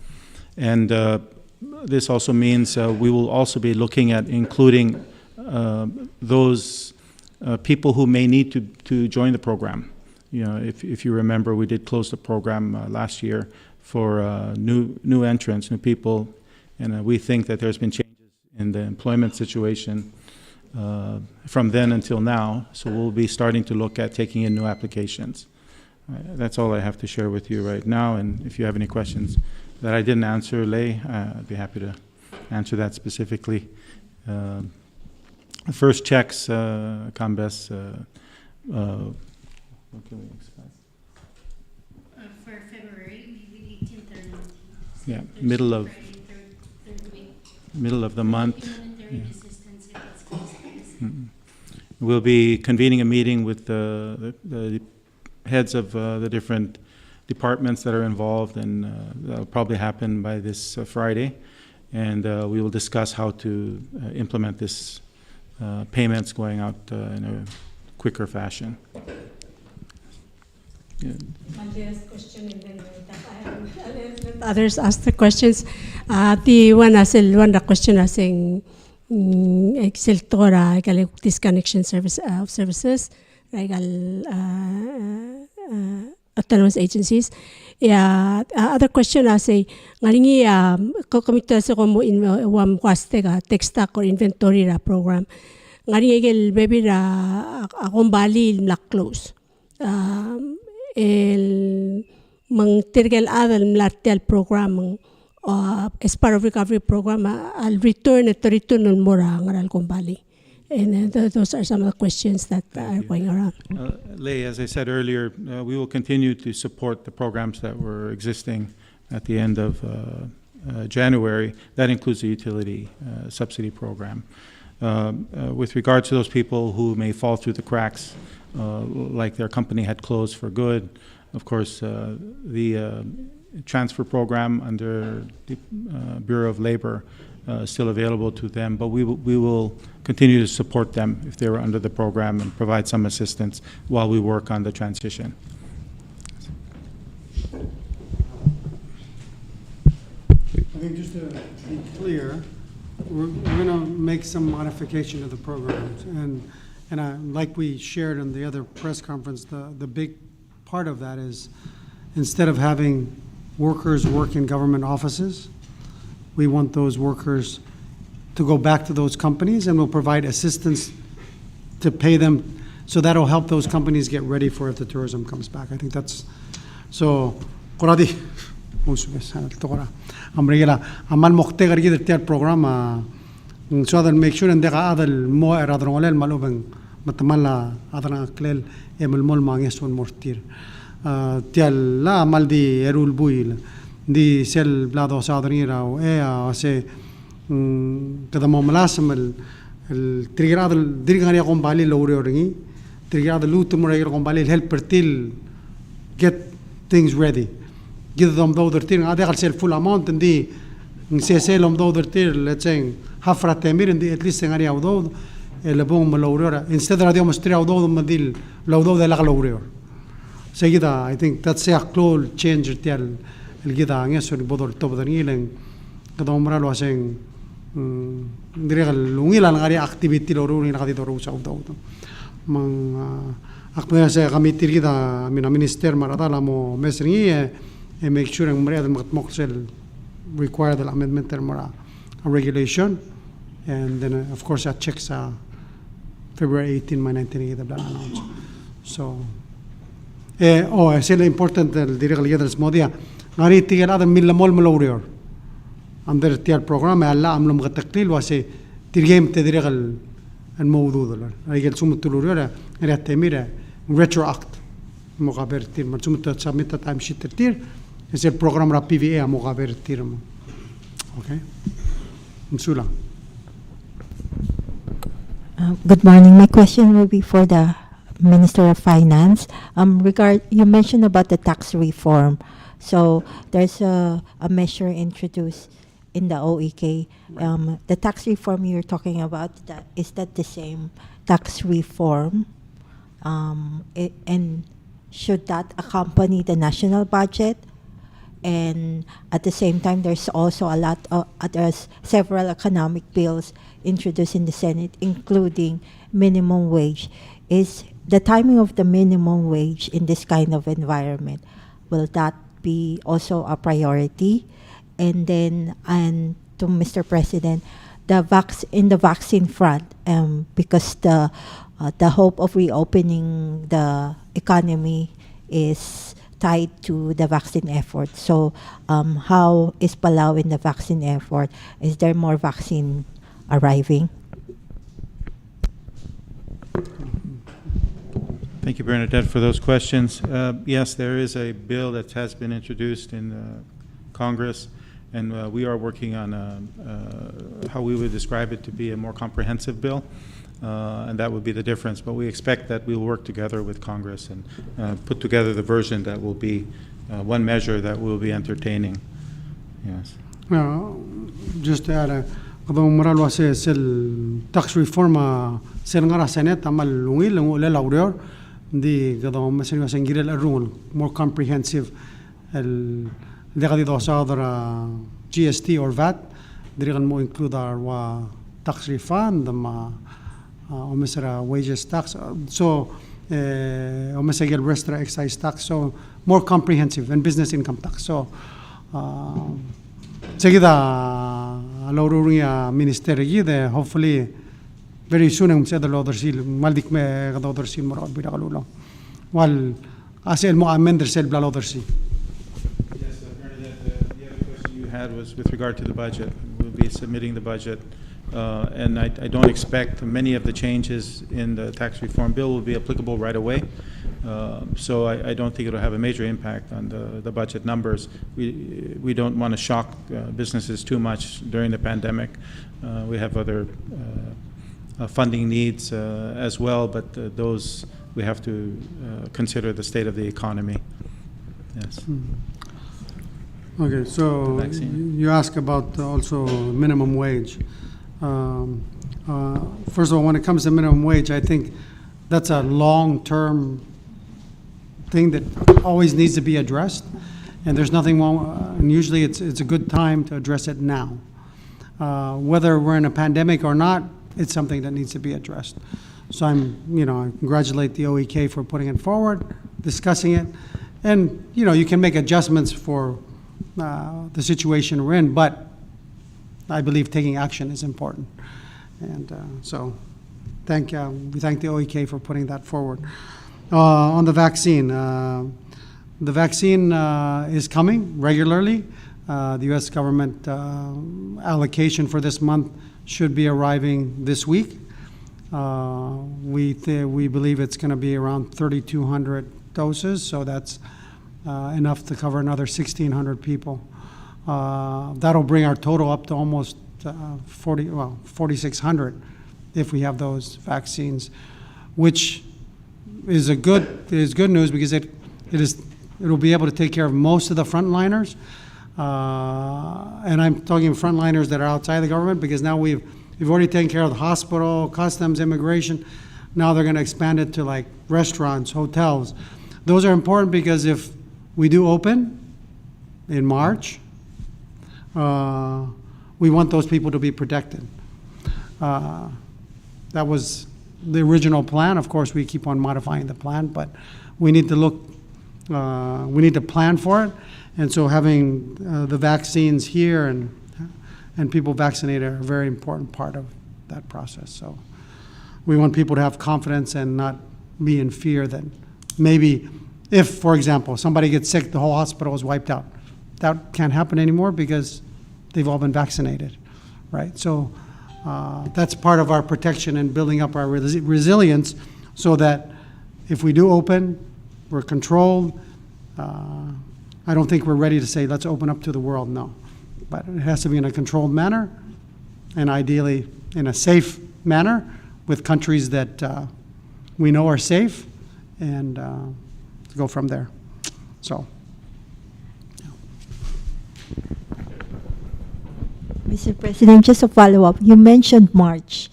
And this also means we will also be looking at including those people who may need to join the program. You know, if you remember, we did close the program last year for new entrants, new people, and we think that there's been changes in the employment situation from then until now, so we'll be starting to look at taking in new applications. That's all I have to share with you right now, and if you have any questions that I didn't answer, Lei, I'd be happy to answer that specifically. The first checks, Kambes, what can we expect? For February, maybe 18th or 19th. Yeah, middle of the month. Humanitarian assistance, if it's close. We'll be convening a meeting with the heads of the different departments that are involved, and that'll probably happen by this Friday. And we will discuss how to implement this payments going out in a quicker fashion. Yeah. I'll just question and then let others ask the questions. The one question asking Exceltora disconnection services autonomous agencies. Yeah, other question I say ngalingi komite sa ko mo in wam kwaste ka texta or inventory ra program. Ngalingi gel baby ra akong bali na close. El mang tirgel adal mlartel program as part of recovery program al return at return on mora ngaral kong bali. And those are some of the questions that are going around. Lei, as I said earlier, we will continue to support the programs that were existing at the end of January. That includes the utility subsidy program. With regard to those people who may fall through the cracks, like their company had closed for good, of course, the transfer program under the Bureau of Labor is still available to them, but we will continue to support them if they were under the program and provide some assistance while we work on the transition. I think just to be clear, we're going to make some modification to the programs. And like we shared in the other press conference, the big part of that is instead of having workers work in government offices, we want those workers to go back to those companies, and we'll provide assistance to pay them. So that'll help those companies get ready for if the tourism comes back. I think that's so. Koradi, Amrigela, Amal Moktegar get the program. So that make sure and they are other more rather than Malubang, Matamala, other Klel, Emil Molmang, one more tier. Tial la Maldi Erul Buil, the Sel Blado Southernira, or Ea, say, Kadamom el Trigada Drigaria Gombali Lowering, Trigada Lutumura Gombali help till get things ready. Give them the other thing, I'll sell full amount and the sell them the other thing, let's say, half ratemir and at least an area of those, a labong malora, instead of the Austria, although Madil, Laudo de la Laureur. Seguida, I think that's a close change. Tell Gida, yes, or Bodor top of the kneeling. Kadomra was saying, Lungilan area activity or ruling Radidorus out. Akpesa Gamitirida, I mean, a minister Maradalamo, Messri, and make sure and Maria Moxel require the amendment a regulation. And then, of course, that checks February 18, my 1980, the plan announced. So, it's important that the regulators Modia, Nariti and other Millamol Malorior. Under the program, Allah Amlum Gataklil was a Tirgame Tedregal and Modular. I get some to Lura and at Temira retroact Mogaber Tir, Matsumta submit a time sheet tir. It's a program PVA Mogaber Tirmo. Okay? Msula. Good morning. My question will be for the Minister of Finance. You mentioned about the tax reform. So there's a measure introduced in the OEK. The tax reform you're talking about, is that the same tax reform? And should that accompany the national budget? And at the same time, there's also there's several economic bills introduced in the Senate, including minimum wage. Is the timing of the minimum wage in this kind of environment, will that be also a priority? And then, and to Mr. President, in the vaccine front, because the hope of reopening the economy is tied to the vaccine effort. So how is Palau in the vaccine effort? Is there more vaccine arriving? Thank you, Bernadette, for those questions. Yes, there is a bill that has been introduced in Congress, and we are working on how we would describe it to be a more comprehensive bill, and that would be the difference. But we expect that we'll work together with Congress and put together the version that will be one measure that we'll be entertaining. Yes. Just to add, Moral was a tax reform, Senara Senate, Amal Lungil, and Laurier. The Messenger was a rule more comprehensive. The other GST or VAT, they can more include our tax refund, wages tax. So, restaurant excise tax. So, more comprehensive, and business income tax. So, Laururia Minister, hopefully very soon I'm said the Lord seal, Maldik me Gador seal more Biralulo. While I said more amender said Blalother sea. Yes, Bernadette, the other question you had was with regard to the budget. We'll be submitting the budget And I don't expect many of the changes in the tax reform bill will be applicable right away. So I don't think it'll have a major impact on the budget numbers. We don't want to shock businesses too much during the pandemic. We have other funding needs as well, but those we have to consider the state of the economy. Yes. Okay, so you ask about also minimum wage. First of all, when it comes to minimum wage, I think that's a long-term thing that always needs to be addressed, and there's nothing wrong. And usually, it's a good time to address it now. Whether we're in a pandemic or not, it's something that needs to be addressed. So I congratulate the OEK for putting it forward, discussing it, and you can make adjustments for the situation we're in, but I believe taking action is important. And so we thank the OEK for putting that forward. On the vaccine is coming regularly. The U.S. government allocation for this month should be arriving this week. We believe it's going to be around 3,200 doses, so that's enough to cover another 1,600 people. That'll bring our total up to almost 4,600 if we have those vaccines, which is good news because it'll be able to take care of most of the frontliners. And I'm talking frontliners that are outside the government, because now we've already taken care of the hospital, customs, immigration. Now they're going to expand it to like restaurants, hotels. Those are important because if we do open in March, we want those people to be protected. That was the original plan. Of course, we keep on modifying the plan, but we need to we need to plan for it. And so having the vaccines here and people vaccinated are a very important part of that process. So we want people to have confidence and not be in fear that maybe if, for example, somebody gets sick, the whole hospital is wiped out. That can't happen anymore because they've all been vaccinated, right? So that's part of our protection and building up our resilience so that if we do open, we're controlled. I don't think we're ready to say, let's open up to the world, no. But it has to be in a controlled manner and ideally in a safe manner with countries that we know are safe, and to go from there. So. Mr. President, just a follow-up. You mentioned March.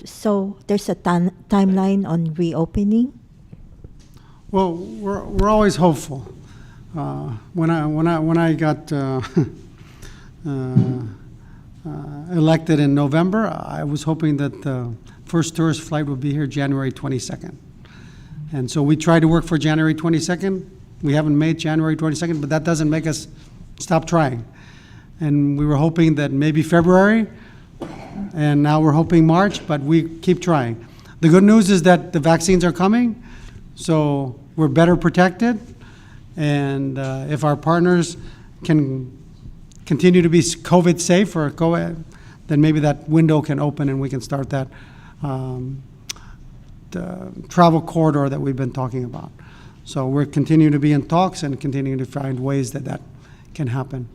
So there's a timeline on reopening? Well, we're always hopeful. When I got elected in November, I was hoping that the first tourist flight would be here January 22nd. And so we tried to work for January 22nd. We haven't made January 22nd, but that doesn't make us stop trying. And we were hoping that maybe February, and now we're hoping March, but we keep trying. The good news is that the vaccines are coming, so we're better protected. And if our partners can continue to be COVID safe or co-ed, then maybe that window can open and we can start that the travel corridor that we've been talking about. So we're continuing to be in talks and continuing to find ways that can happen.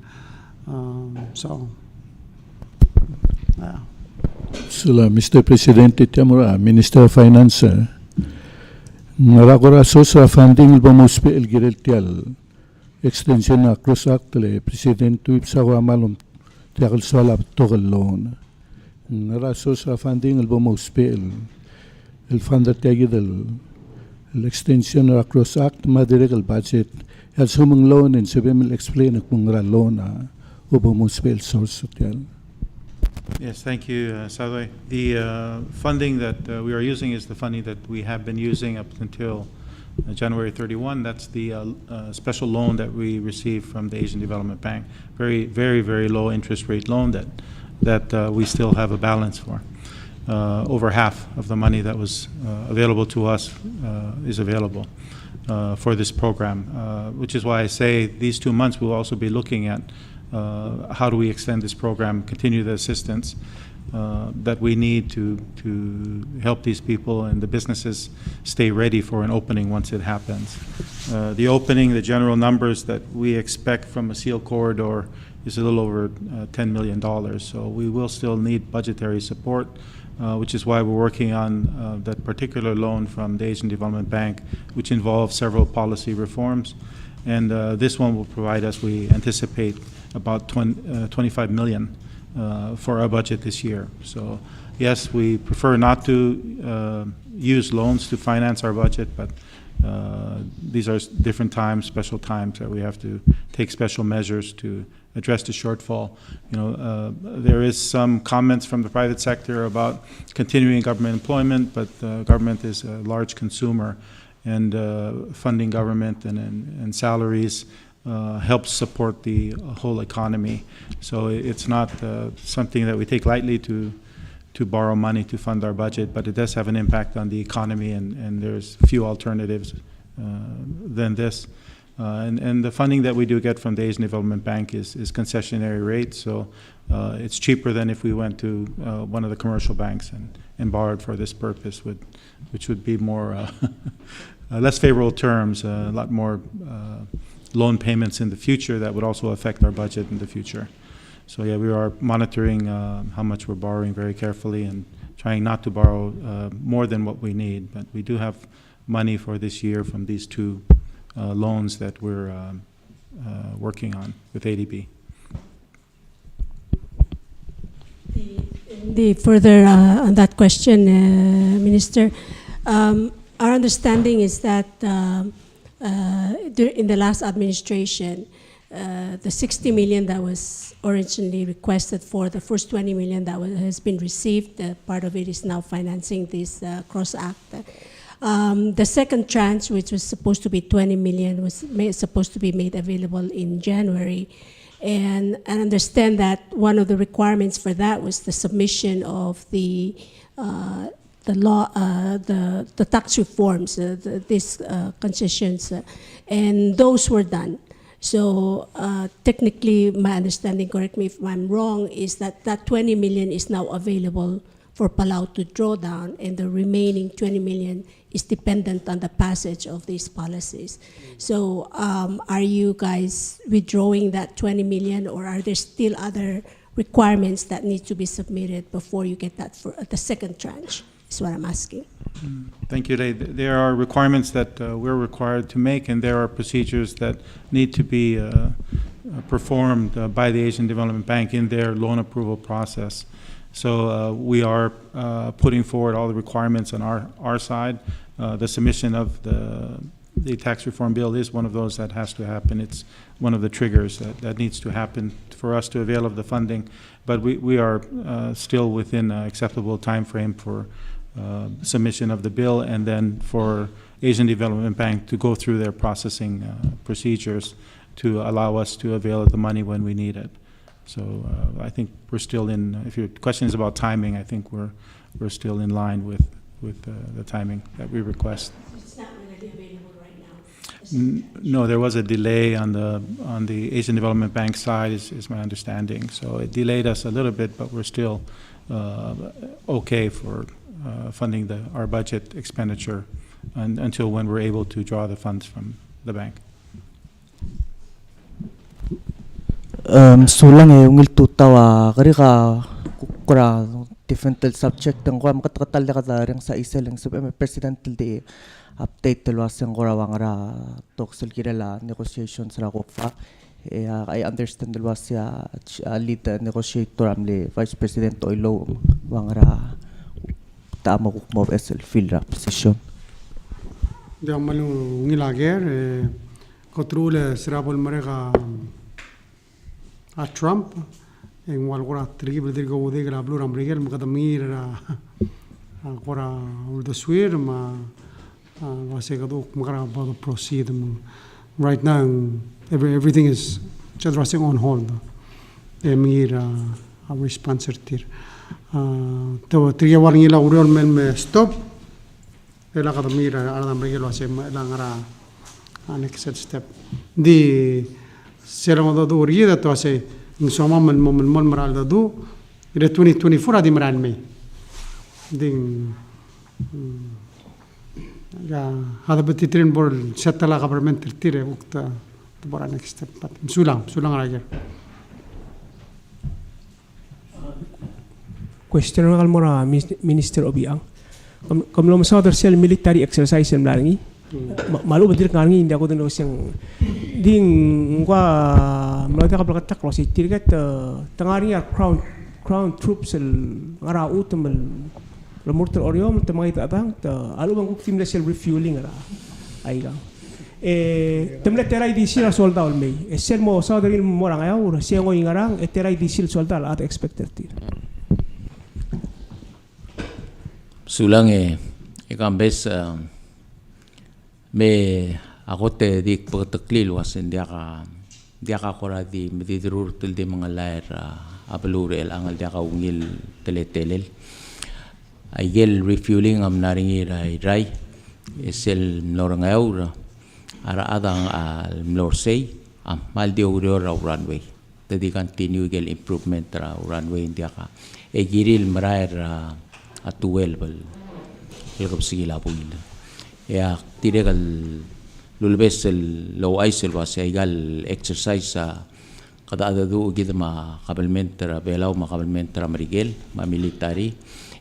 Sula, Mr. Presidente Tamura, Minister of Finance, narakora social funding ilbamuspe ilgireltial extension na cross act le President tuip sawa malum tiakal swala togel loan. Nara social funding ilbamuspe il funder tiagi del extension na cross act madirek el budget el sumung loan and sebemil explain kung ra loan ilbamuspe il source social. Yes, thank you, Sadoy. The funding that we are using is the funding that we have been using up until January 31. That's the special loan that we received from the Asian Development Bank. Very, very, very low interest rate loan that we still have a balance for. Over half of the money that was available to us is available for this program, which is why I say these 2 months we'll also be looking at how do we extend this program, continue the assistance. that we need to help these people and the businesses stay ready for an opening once it happens. The opening, the general numbers that we expect from a seal corridor is a little over $10 million. So we will still need budgetary support, which is why we're working on that particular loan from the Asian Development Bank, which involves several policy reforms. And this one will provide us, we anticipate, about 25 million for our budget this year. So yes, we prefer not to use loans to finance our budget, but these are different times, special times that we have to take special measures to address the shortfall. You know, there is some comments from the private sector about continuing government employment, but government is a large consumer, and funding government and salaries helps support the whole economy. So it's not something that we take lightly to borrow money to fund our budget, but it does have an impact on the economy, and there's few alternatives than this. And the funding that we do get from the Asian Development Bank is concessionary rate, so it's cheaper than if we went to one of the commercial banks and borrowed for this purpose, which would be more less favorable terms, a lot more loan payments in the future that would also affect our budget in the future. So yeah, we are monitoring how much we're borrowing very carefully and trying not to borrow more than what we need. But we do have money for this year from these two loans that we're working on with ADB. The further on that question, Minister, our understanding is that in the last administration, the 60 million that was originally requested for, the first 20 million that has been received, part of it is now financing this cross-act. The second tranche, which was supposed to be 20 million, was supposed to be made available in January. And I understand that one of the requirements for that was the submission of the tax reforms, these concessions, and those were done. So technically, my understanding, correct me if I'm wrong, is that 20 million is now available for Palau to draw down, and the remaining 20 million is dependent on the passage of these policies. So are you guys withdrawing that 20 million, or are there still other requirements that need to be submitted before you get that for the second tranche, is what I'm asking. Thank you, Ray. There are requirements that we're required to make, and there are procedures that need to be performed by the Asian Development Bank in their loan approval process. So we are putting forward all the requirements on our side. The submission of the tax reform bill is one of those that has to happen. It's one of the triggers that needs to happen for us to avail of the funding. But we are still within an acceptable time frame for submission of the bill, and then for Asian Development Bank to go through their processing procedures to allow us to avail of the money when we need it. So I think we're still in, if your question is about timing, I think we're still in line with the timing that we request. It's not readily available right now? No, there was a delay on the Asian Development Bank side, is my understanding. So it delayed us a little bit, but we're still okay for funding our budget expenditure until when we're able to draw the funds from the bank. Sulang ungil tutawa karika kura different subject ang kuam katkatal kadaring sa iselang sa president de update telwasang kura wangara toksel kirala negotiations ra kokfa. I understand telwasya lead negotiator amle vice president oilo wangara tama kukmo esel fil position. Dia malu ngilager controle serabol mereka a Trump en walgora triple dirgo udega blue rambrigel makadamir agora uldo swir ma wasegado makara about proceed right now everything is just resting on hold emir our sponsor tir to triya warngila uriol men stop ela kadamir ala rambrigel wase langara next step di seramo do rieda to ase insomma mon maral do ire 2024 di maran me ding ya hada betitrin bor setala government tire ukta bora next step pat sulang aja. Question ng almora Minister Obiang. Kamlo sa other cell military exercise yang larangi. Malu betul ngarang hindi ako din siyang ding kwa malata kapal katak lo si tirikat tangari crown troops ngara utam lamurter oriom tamay tatang alu bang tim sel refueling ara aiga temle terai di sila solda ol may sel mo sa other mo rang ayaw siya ngo ingarang terai di sil solda at expected tir sulang ikambes me agote dik pagtaklil wasin dia ka kora di medidur tul di mga lair abelur el angal dia ka ungil teletelel aigel refueling am naringi rai esel norangaura ara adang al mlorsei am mal di urior runway tadi continue gel improvement ra runway dia ka egiril marair atuel bal ilgab sigila buil ya tidak lulbes low isel was egal exercise kada ada do gid ma kabalmentra belaw ma kabalmentra marigel ma military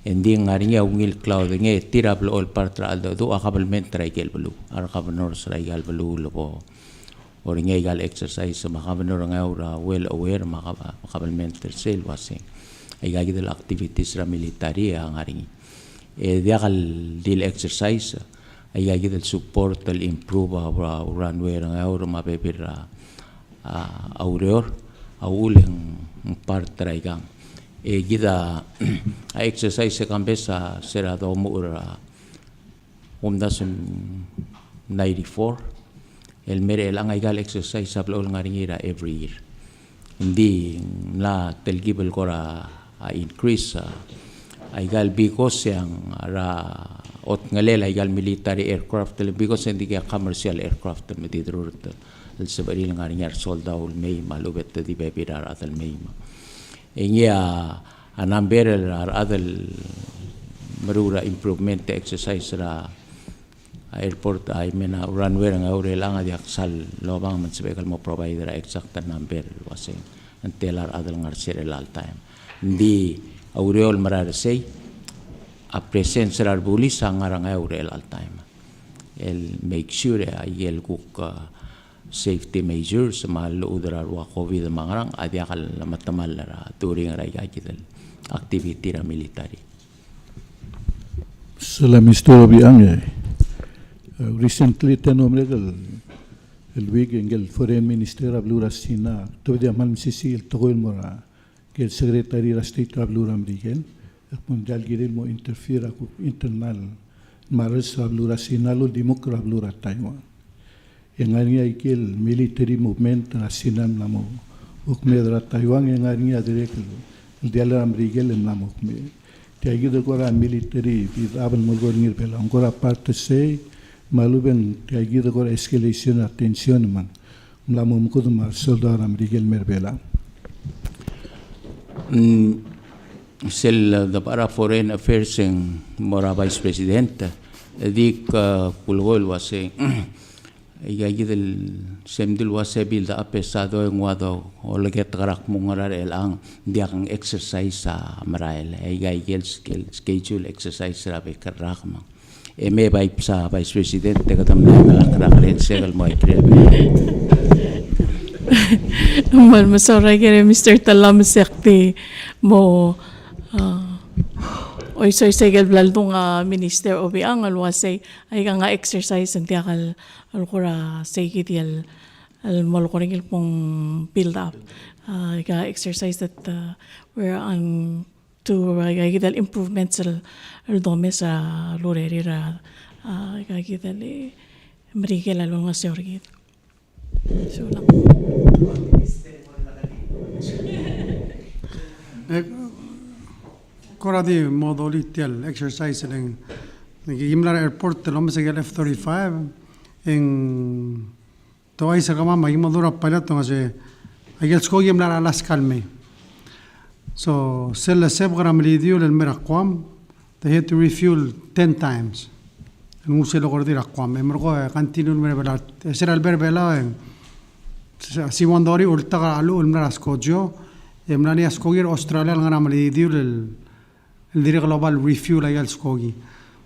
ending ngaringa ungil cloud nge tirable all partra aldo do kabalmentra egal belu ar kabanor sa egal belu lobo or nge egal exercise ma kabanor nga well aware ma kabalmentra sel was egal gid activities ra military ngaringi dia kal deal exercise ay gagid el support el improve runway ng aur mapepir aureor auleng part traigang gida exercise kambesa sera do mura 94 el mere el angaigal exercise sablo ngaringira every year hindi la telgibel kora increase ay gal because yang ara ot ngalela igal military aircraft because hindi kaya commercial aircraft medidrur el sabari ng aringar soldaw may malubet di bebirar atal may ingya anamber ar adal marura improvement exercise ra airport ay mena runway ng aurel ang adiak sal lobang man sabekal mo provider exact number wasing antelar adal ngar serial time hindi aureol mararasay a presence rar bulis ang arang aurel all time el make sure ay el cook safety measures malo udrar wa covid mangarang adiakal matamal ra turing ra gagidal activity ra military salam istoro biang recently tenom legal el week engel foreign minister ablura sina to dia mal msisi el togoil mora que el secretary ra state ablura amrigen mundial giril mo interfere ku internal maras ablura sinalo dimokra ablura Taiwan yang ania ikil military movement na sinam namo ukmedra Taiwan yang ania direct el dialer amrigel namo ukme tiagi de kora military vid abel mogor ngir bela ngora parte se maluben tiagi de kora escalation attention man namo mukod mar soldar amrigel merbela sel da para foreign affairs en mora vice president dik kulgol wase igagi del semdil wase bil da pesado en wado o leget garak mungarar elang diang exercise sa marael igagi schedule exercise ra be karak ma me by sa vice president kadam na malakrak len segal mo ikre mal masoray kere Mr. Talam sekti mo oy soy segel blaltung minister Obiang alwasay ay nga exercise ang tiakal alkura segit yal al malkoring pong build up ga exercise that we're on to gagidal improvements al dome sa loreri ra gagidal marigel along nga sorgit so lang kora di modo litial exercise ng nagigimlar airport telo masagel F-35 en to ay sa kama maging madura pala to kasi agel sko gimlar alas kalme So sell seb gram lidio el merakwam, they had to refuel 10 times. And se lo gordi rakwam. Emergo continue merbela. Será el berbela en si wandori ulta alu el meraskojo. Emlani askogir Australia gram lidio el dire global refuel ayal skogi.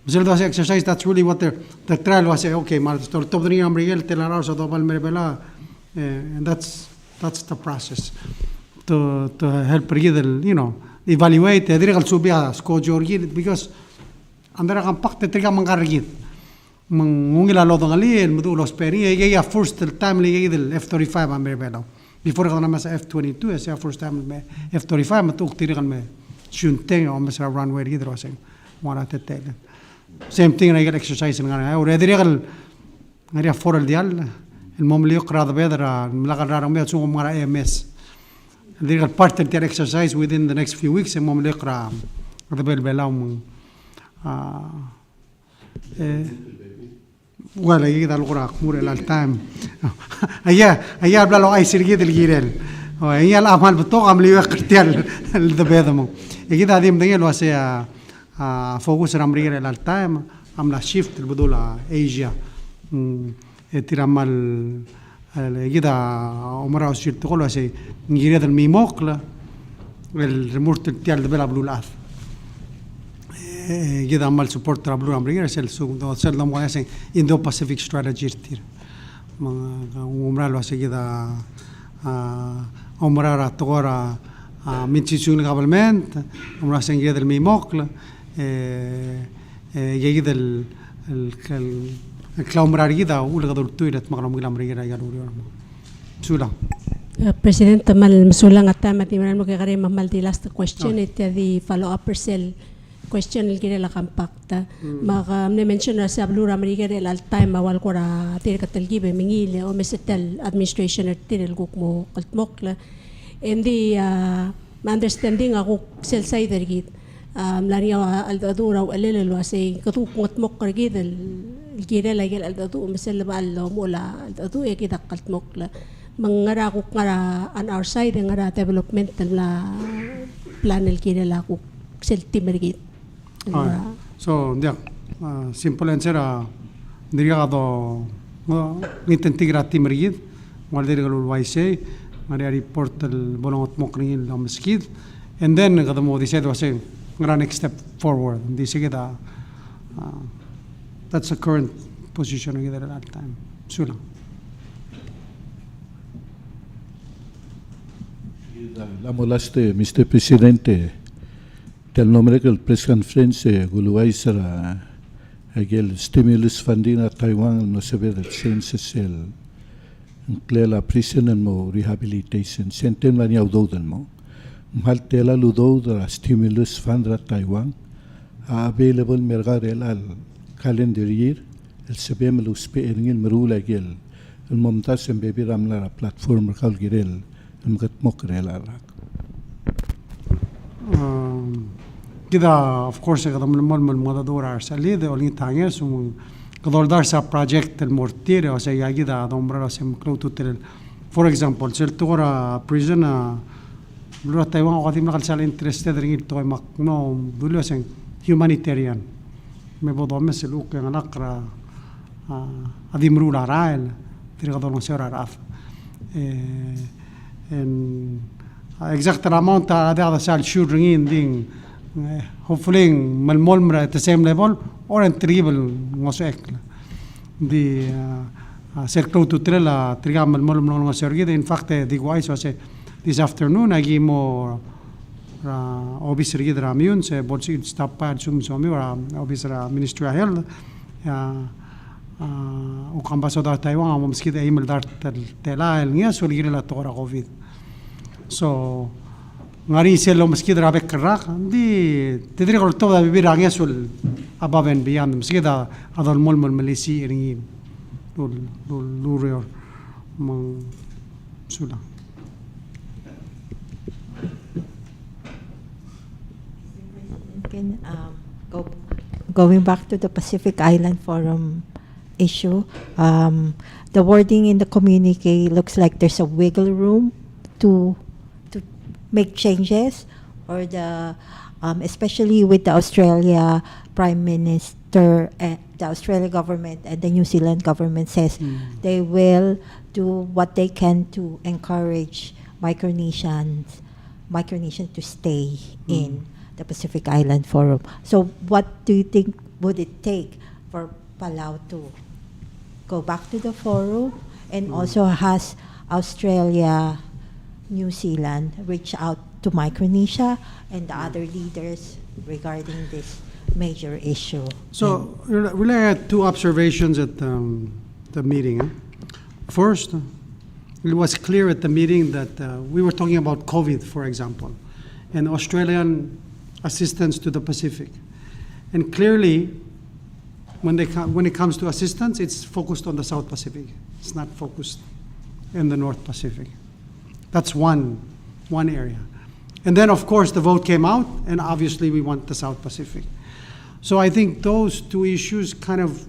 So the exercise, that's really what the trial was. Okay, mal top the ring amrigel telara so dobal merbela, and that's the process to help evaluate the dire subia skojo because andara kan pakte triga mangargit mungila lo dongali el mudu lo speri ya first time li del F35 merbela before gana mas F22 as first time F35 matuk triga me shunte o mas runway gidro asing wala tetele. Same thing I get exercise ngana already regal ngari for el dial el mom li yqra da bedra mlaga ramia tsu mara MS the regal part of the exercise within the next few weeks el mom li yqra da bel belam wala yida alqura khmur el time aya bla lo ay sirgid el girel هي الأعمال بتوقع اللي يقتل الذبيذمو يجد هذه مدينة الواسية فوكس رامرير الالتايم عملا شيفت البدولة ايجيا تيرامال يجد عمره وسير تقول واسي نجيريد الميموكلا الريمورت تيال دبلا بلو الأث يجد عمال سبورت رابلو رامرير سيل سو سيل لهم واسي إندو باسيفيك ستراتيجي تير عمره واسي يجد عمره تقورا من تيسون الغابلمنت عمره سنجيد الميموكلا يجد الكلام يدا ولا قدر تويلة مغرم كلام رجيدا يالوريون سولا. President mal masulang at tama timan mo kay kare mamal di last question it the follow up persel question il kire la kampakta maka mention na sa blura marigere al time awal ko ra tir katal gibe mingile o mesetel administration tir guk mo kaltmokla and the understanding ako sel side git lari al adura o alelo asay katuk ngatmok git el kire la gel al adu mesel ba al mo la al adu e kita kaltmokla mangara ko ngara on our side ngara developmental la plan el kire la ko sel timergit. So, yeah, simple answer diría do intentar timergid, guardar el UIC, Maria report el bolongot mokring el mesquid, and then kada mo dice do say next step forward. Dice que that's the current position at that time. Sula. La molaste, Mr. Presidente. Del nombre que el press conference guluay será aquel stimulus funding a Taiwan no se ve del census el la prison and mo rehabilitation senten la niau do den mo mal tela ludo de la stimulus fund a Taiwan available mergar el al calendar year el sebem lo spe el merula aquel el momtas en bebi ramla la platform kal girel el mgat mokre la كده of course كده من الموضوع راسلي ده ولين تانيس وكده دارسا project المورتير وسي كده دمبر راسم كلوتو تل for example سلتورا prison بلو تايوان قادم نقل سال interested رجيل توي ماكنو بلو سين humanitarian me bodo مثل que نقرا ادي مرولا رايل تري قدر نسير راف en exact amount هذا سال شورين دين hopefully malmolmra at the same level or incredible ngosek di cerco tutrela trigam malmolmra ngosergide in fact the wise was this afternoon agimo obis rigid ramiun se bolsi stop pad sum somi ora obis ministry of health o ambassador Taiwan am skid email dar tela el nias wal girela tora covid so ngari selo meski drabe kerrak di tedri gol toda vivir angya sul above and beyond meski da adol mol malisi ringin lurior mang sula going back to the Pacific Island Forum issue, the wording in the communique looks like there's a wiggle room to make changes or the especially with the Australia Prime Minister, the Australia government and the New Zealand government says they will do what they can to encourage Micronesians to stay in the Pacific Island Forum. So what do you think would it take for Palau to go back to the forum? And also has Australia, New Zealand reach out to Micronesia and the other leaders regarding this major issue? So really I had two observations at the meeting. First, it was clear at the meeting that we were talking about COVID, for example, and Australian assistance to the Pacific. And clearly, when it comes to assistance, it's focused on the South Pacific. It's not focused in the North Pacific. That's one area. And then, of course, the vote came out, and obviously we want the South Pacific. So I think those two issues kind of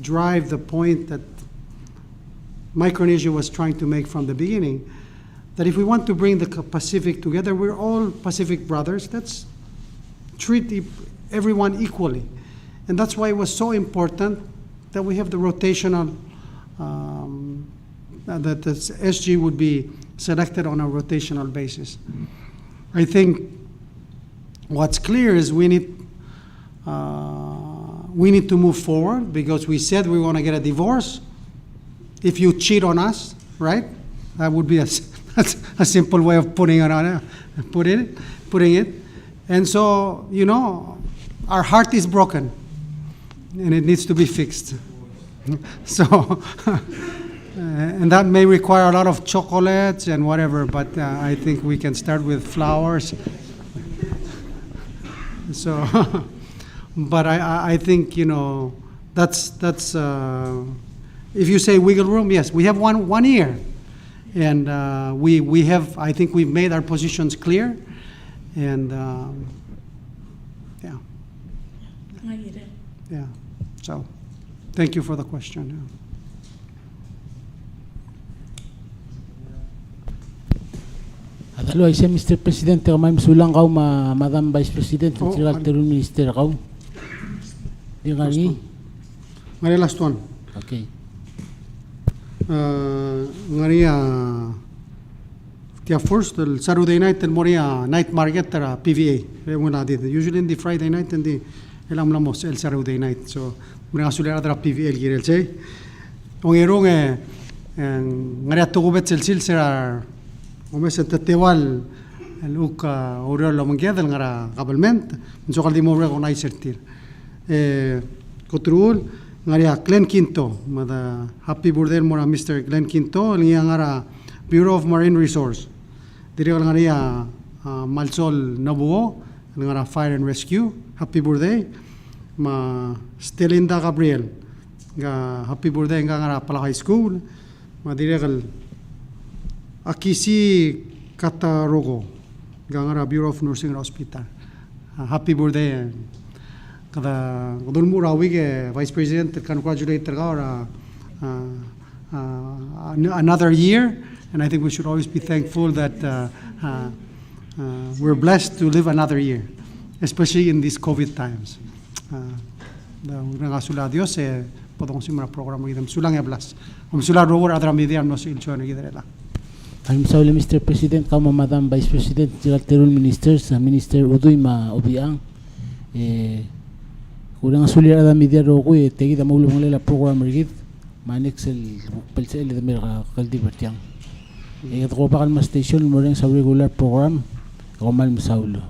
drive the point that Micronesia was trying to make from the beginning, that if we want to bring the Pacific together, we're all Pacific brothers. Let's treat everyone equally. And that's why it was so important that we have the rotational, that the SG would be selected on a rotational basis. I think what's clear is we need to move forward, because we said we want to get a divorce. If you cheat on us, right? That would be a simple way of putting it. And so, you know, our heart is broken, and it needs to be fixed. So, and that may require a lot of chocolates and whatever, but I think we can start with flowers. So, but I think, you know, that's if you say wiggle room, yes, we have one year, and we have. I think we've made our positions clear, and yeah. Yeah. So, thank you for the question. Adalo ay Mr. President kamay masulang kau Madam Vice President General Terun Minister kau. Di ngani. Ngari last one. Okay. Ngari first the Saturday night and Moria night market tara PVA. Usually in the Friday night and the elam lamos el Saturday night. So muna sulia tara PVA girel say. Ongirong ngari atugubet silsira ومثل تتوال الأوكا أوريول لو من كذا الغرا قبل منت من سوق اللي مورا غناي سرتير كترول غريا كلين كينتو ماذا هابي بوردير مورا مستر كلين كينتو اللي غرا Bureau of Marine Resource ديريو غريا مالسول نبوو غرا Fire and Rescue هابي بوردي ما ستيليندا غابرييل هابي بوردي غرا بلا هاي سكول ما ديريو Akisi Katarogo, Gangara Bureau of Nursing Hospital. Happy birthday. Kada Godulmura Wige, Vice President, congratulate another year, and I think we should always be thankful that we're blessed to live another year, especially in these COVID times. Nangasula Dios podong simula programa idem sulang eblas. Sula rogo adra media no silcho na giderela. I'm sorry, Mr. President, kau Madam Vice President, General Terun Ministers, Minister Udoy ma obiang. Kurang sulir ada media rogo tegi da maulu manglela program rigid, manex el palsel de merga kaldi bertiang. Ko bakal ma station mo ring sa regular program, ko mal masaulo.